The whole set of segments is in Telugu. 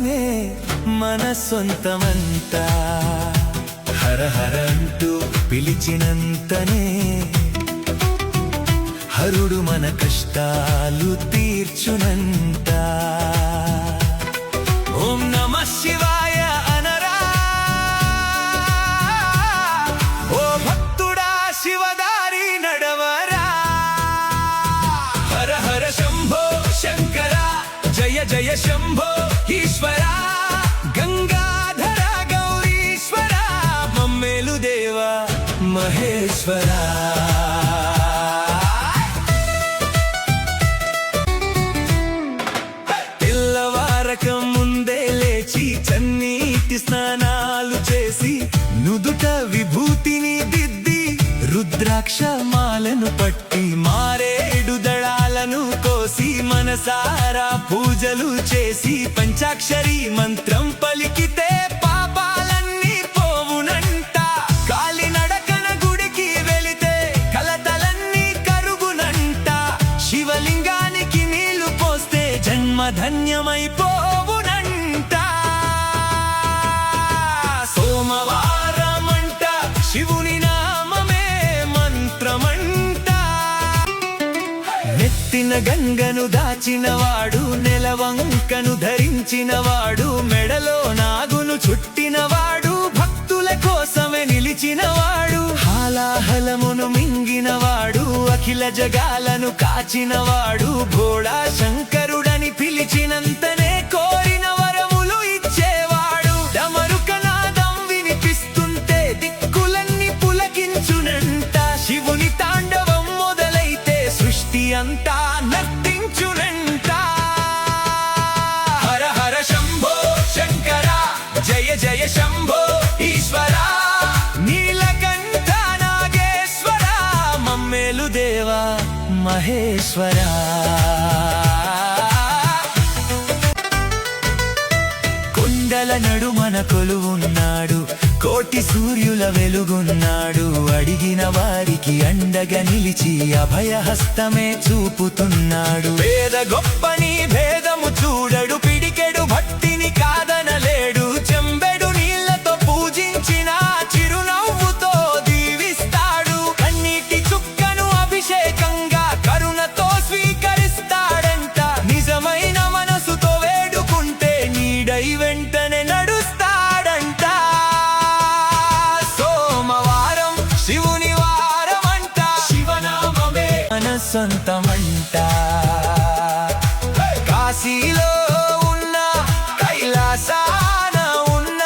కైలాసమే మన సొంతమంతా హర హర అంటూ పిలిచినంతనే హరుడు మన కష్టాలు తీర్చునంట ఓం నమః శివాయ అనరా ఓ భక్తుడా శివదారి నడవరా హర హర శంభో శంకర జయ జయ శంభో ఈశ్వర గంగాధర గౌరీశ్వర మమ్మేలు దేవ మహేశ్వర ముందే లేచి చన్నీటి స్నానాలు చేసి నుదుట విభూతిని దిద్ది రుద్రాక్ష మాలను పట్టి మారేడు దళాలను కోసి మనసారా పూజలు చేసి పంచాక్షరి మంత్రం పలికితే పాపాలన్నీ పోవునంట కాలినడకన గుడికి వెళితే కలతలన్నీ కరుగునంట శివలింగానికి నీళ్లు పోస్తే జన్మ ధన్యమైపోవునంట సోమవారమంట శివుని నామమే మంత్రమంట నెత్తిన గంగను దాచినవాడు నెలవంకను ధరించినవాడు మెడలో నాగును చుట్టినవాడు భక్తుల కోసమే నిలిచినవాడు హాలాహలమును మింగినవాడు అఖిల జగాలను కాచినవాడు భోళా శంకరుడని పిలిచినంతనే కోరిన వరములు ఇచ్చేవాడు డమరుకనాదం వినిపిస్తుంటే దిక్కులన్నీ పులకించునంట శివుని తాండవం మొదలైతే సృష్టి అంతా నర్తించునంట హర హర శంభో శంకర జయ జయ శంభో ఈశ్వర నీలకంఠ నాగేశ్వర మమ్మేలు దేవ మహేశ్వర కొండల నడుమన కొలువున్నాడు కోటి సూర్యుల వెలుగున్నాడు అడిగిన వారికి అండగా నిలిచి అభయహస్తమే చూపుతున్నాడు పేద గొప్పని భేదము చూడడు పిడికెడు భక్తిని కాదనలేడు చెంబెడు నీళ్లతో పూజించిన చిరునవ్వుతో దీవిస్తాడు కన్నీటి చుక్కను అభిషేకంగా కరుణతో స్వీకరిస్తాడంట నిజమైన మనసుతో వేడుకుంటే నీడై వెంటనే నడుస్తాడంట సోమవారం శివుని వారమంట శివనామమే మన సొంతమంట కాశీలో ఉన్న కైలాసాన ఉన్న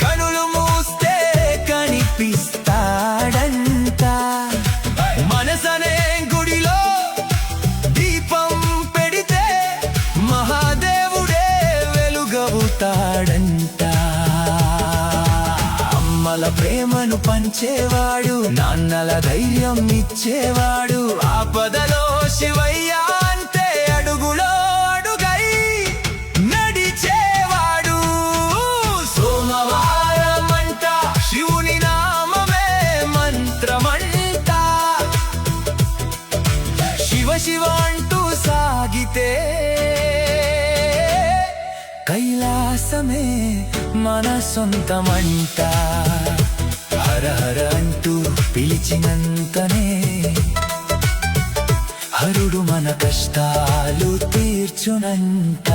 కనులు మూస్తే కనిపిస్తాడంట మనసనే గుడిలో దీపం పెడితే మహాదేవుడే వెలుగవుతాడంట అమ్మల ప్రేమను పంచేవాడు నాన్నల ధైర్యం ఇచ్చేవాడు ఆపదలో శివయ్య అంటే అడుగులో అడుగై నడిచేవాడు సోమవారమంట శివుని నామమే మంత్రమంట శివ శివ అంటూ సాగితే కైలాసమే మన సొంతమంట హర హర అంటూ పిలిచినంతనే హరుడు మన కష్టాలు తీర్చునంట